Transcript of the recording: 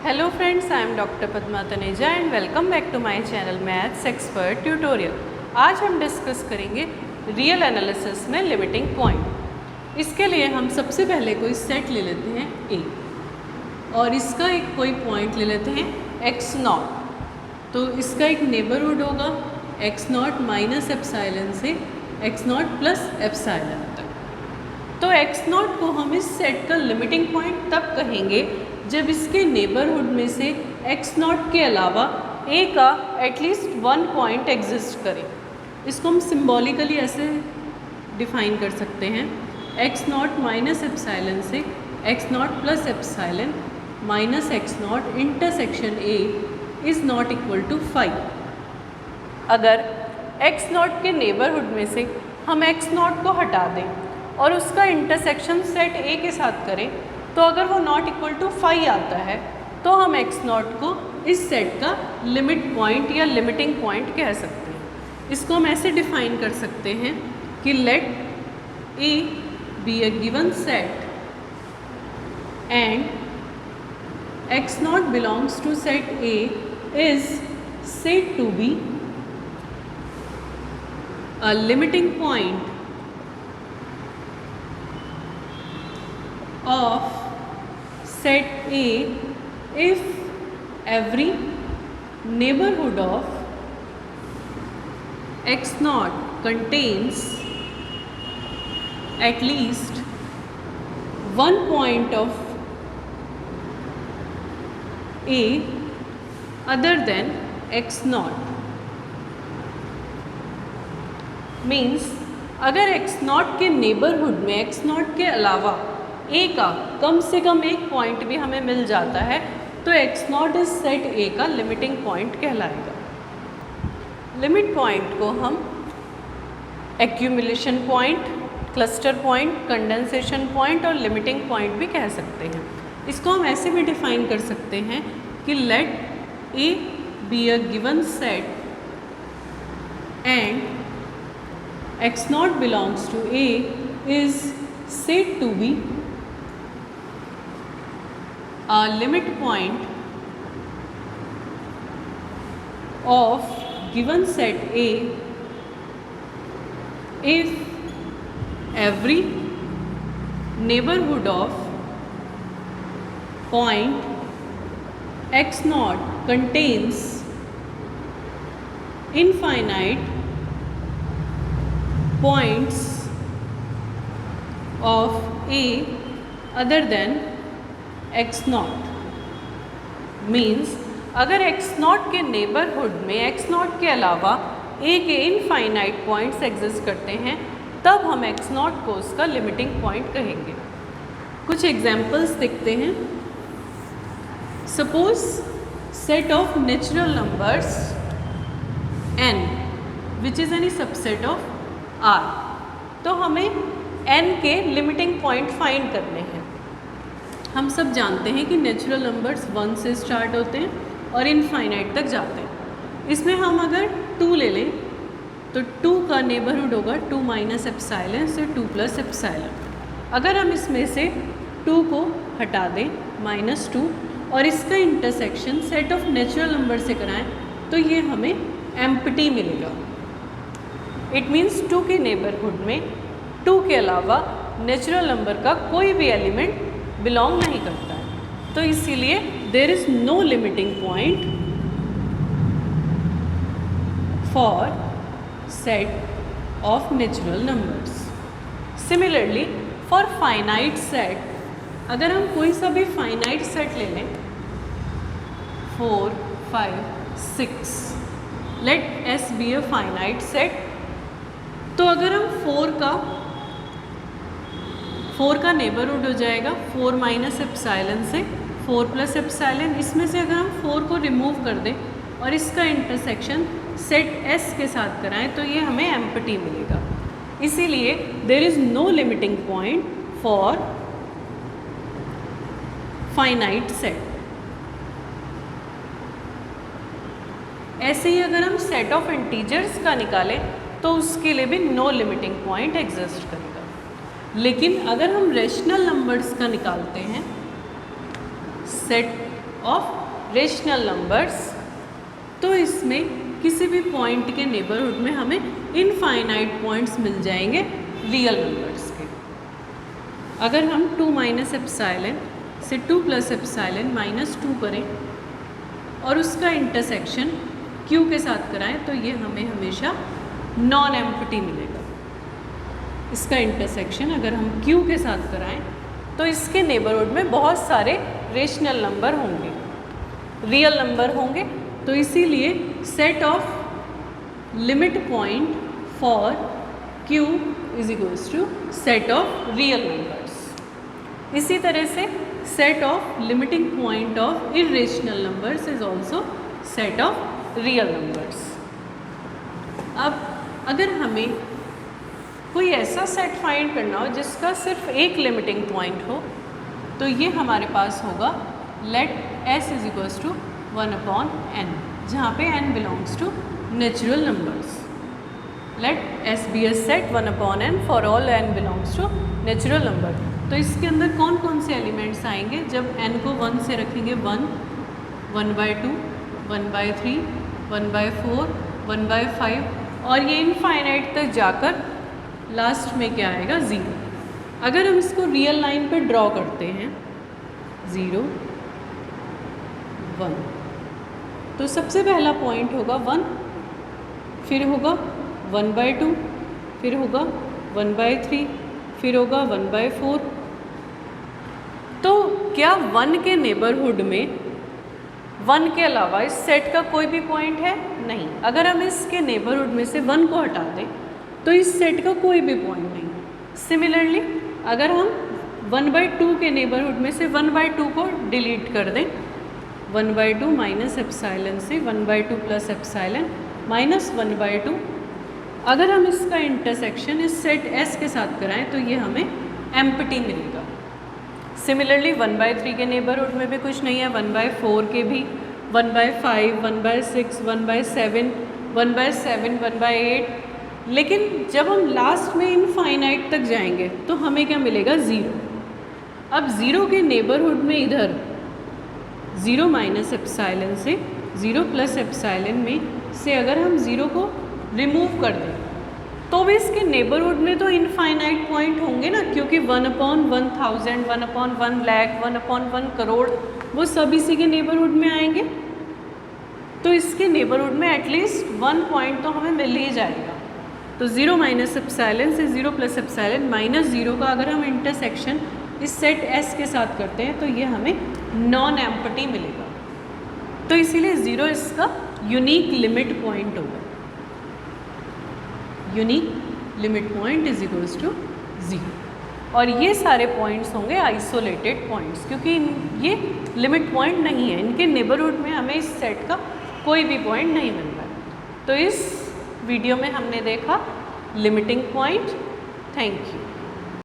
Hello friends, I am Dr. Padma Taneja and welcome back to my channel Maths Expert Tutorial। आज हम discuss करेंगे real analysis में limiting point. इसके लिए हम सबसे पहले कोई सेट ले लेते हैं A और इसका एक कोई पॉइंट ले लेते हैं x0। तो इसका एक नेबरहुड होगा x0 माइनस एप्साइलन से x0 प्लस एप्साइलन तक। तो x0 को हम इस सेट का लिमिटिंग पॉइंट तब कहेंगे जब इसके नेबरहुड में से x0 के अलावा a का एटलीस्ट वन पॉइंट एग्जिस्ट करे। इसको हम सिम्बॉलिकली ऐसे डिफाइन कर सकते हैं, x0 माइनस एप्साइलन से x0 plus epsilon minus x0 intersection a is not equal to 5। अगर x0 के नेबरहुड में से हम x0 को हटा दें और उसका इंटरसेक्शन सेट a के साथ करें तो अगर वो नॉट इक्वल टू 5 आता है तो हम x0 को इस सेट का लिमिट पॉइंट या लिमिटिंग पॉइंट कह सकते हैं। इसको हम ऐसे डिफाइन कर सकते हैं कि let a be a given set and x0 belongs to set a is said to be a limiting point of set A if every neighborhood of x0 contains at least one point of A other than x0। Means अगर x0 के neighbourhood में x0 के अलावा a का कम से कम एक point भी हमें मिल जाता है तो x0 इस सेट a का लिमिटिंग पॉइंट कहलाएगा। लिमिट पॉइंट को हम accumulation point, cluster point, condensation point और लिमिटिंग पॉइंट भी कह सकते हैं। इसको हम ऐसे भी डिफाइन कर सकते हैं कि let a be a given set and x0 belongs to a is said to be a limit point of given set A if every neighborhood of point x0 contains infinite points of A other than x0। Means अगर x0 के neighbourhood में x0 के अलावा a के infinite points exist करते हैं तब हम x0 को उसका लिमिटिंग पॉइंट कहेंगे। कुछ एग्जाम्पल्स देखते हैं। Suppose set of natural numbers n which is any subset of r। तो हमें n के लिमिटिंग पॉइंट फाइंड करने हैं। हम सब जानते हैं कि नेचुरल नंबर्स 1 से स्टार्ट होते हैं और इनफाइनाइट तक जाते हैं। इसमें हम अगर 2 ले लें तो 2 का नेबरहुड होगा 2 माइनस एप्साइलन से 2 प्लस एप्साइलन। अगर हम इसमें से 2 को हटा दें -2 और इसका intersection set of natural number से कराएं तो ये हमें एम्प्टी मिलेगा। इट मीन्स 2 के नेबरहुड में 2 के अलावा नेचुरल नंबर का कोई भी एलिमेंट बिलोंग नहीं करता है। तो इसीलिए there is no limiting point for set of natural numbers. Similarly for finite set, अगर हम कोई सा भी फाइनाइट सेट ले लें 4, 5, 6, let S be a finite set. तो अगर हम 4 का नेबरहुड हो जाएगा 4 माइनस एप्साइलन से 4 प्लस एप्साइलन। इसमें से अगर हम 4 को रिमूव कर दें और इसका इंटरसेक्शन सेट S के साथ कराएं तो ये हमें एम्प्टी मिलेगा। इसीलिए there is no limiting point for finite set. ऐसे ही अगर हम सेट ऑफ इंटीजर्स का निकालें तो उसके लिए भी नो लिमिटिंग पॉइंट एग्जिस्ट करेगा। लेकिन अगर हम रेशनल नंबर्स का निकालते हैं सेट ऑफ रेशनल नंबर्स। तो इसमें किसी भी पॉइंट के नेबरहुड में हमें इनफाइनाइट पॉइंट्स मिल जाएंगे रियल नंबर्स के। अगर हम 2 माइनस एप्सिलॉन से 2 प्लस एप्सिलॉन माइनस 2 करें और उसका इंटरसेक्शन q के साथ कराएं तो ये हमें हमेशा नॉन एम्प्टी मिलेगा। इसका इंटरसेक्शन अगर हम q के साथ कराएं तो इसके नेबरहुड में बहुत सारे रेशनल नंबर होंगे, रियल नंबर होंगे। तो इसीलिए set of limit point for q is equals to set of real numbers. इसी तरह से set of limiting point of irrational numbers is also set of real numbers. अब अगर हमें कोई ऐसा सेट फाइंड करना हो जिसका सिर्फ एक लिमिटिंग पॉइंट हो तो ये हमारे पास होगा let s is equals to 1/n, जहाँ पे n belongs to natural numbers. Let s be a set 1/n for all n belongs to natural number. तो इसके अंदर कौन कौन से एलिमेंट्स आएंगे? जब n को 1 से रखेंगे 1, 1/2, 1/3, 1/4, 1/5 और ये इनफाइनाइट तक जाकर लास्ट में क्या आएगा? 0। अगर हम इसको रियल लाइन पे ड्रॉ करते हैं 0, 1, तो सबसे पहला पॉइंट होगा 1, फिर होगा 1/2, फिर होगा 1/3, फिर होगा 1/4। तो क्या 1 के नेबरहुड में 1 के अलावा इस सेट का कोई भी पॉइंट है? नहीं। अगर हम इसके नेबरहुड में से 1 को हटा दें तो इस सेट का कोई भी पॉइंट नहीं। सिमिलरली अगर हम 1/2 के नेबरहुड में से 1/2 को डिलीट कर दें, 1/2 माइनस एप्सिलॉन से 1/2 प्लस एप्सिलॉन माइनस 1/2, अगर हम इसका इंटरसेक्शन इस सेट S के साथ कराएं तो ये हमें एम्प्टी मिलेगा। सिमिलरली 1/3 के नेबरहुड में भी कुछ नहीं है, 1/4 के भी, 1/5, 1/6, 1/7, 1/7, 1/8। लेकिन जब हम लास्ट में इनफाइनाइट तक जाएंगे तो हमें क्या मिलेगा? 0। अब 0 के नेबरहुड में इधर 0 माइनस एप्सिलॉन से 0 प्लस एप्सिलॉन में से अगर हम 0 को रिमूव कर दें तो भी इसके नेबरहुड में तो इनफाइनाइट पॉइंट होंगे ना, क्योंकि 1/1000, 1/1 लाख, 1/1 करोड़ वो सब इसी के नेबरहुड में आएंगे। तो इसके नेबरहुड में एटलीस्ट 1 पॉइंट तो हमें मिल ही जाएगा। तो 0 माइनस एप्सिलॉन से 0 प्लस एप्सिलॉन माइनस 0 का अगर हम इंटरसेक्शन इस सेट S के साथ करते हैं तो ये हमें नॉन एम्प्टी मिलेगा। तो इसीलिए 0 इसका यूनिक लिमिट पॉइंट होगा। Unique limit point is equals to 0। और ये सारे पॉइंट्स होंगे आइसोलेटेड पॉइंट्स, क्योंकि ये लिमिट पॉइंट नहीं है, इनके नेबरहुड में हमें इस सेट का कोई भी पॉइंट नहीं मिल रहा है। तो इस वीडियो में हमने देखा लिमिटिंग पॉइंट। Thank you.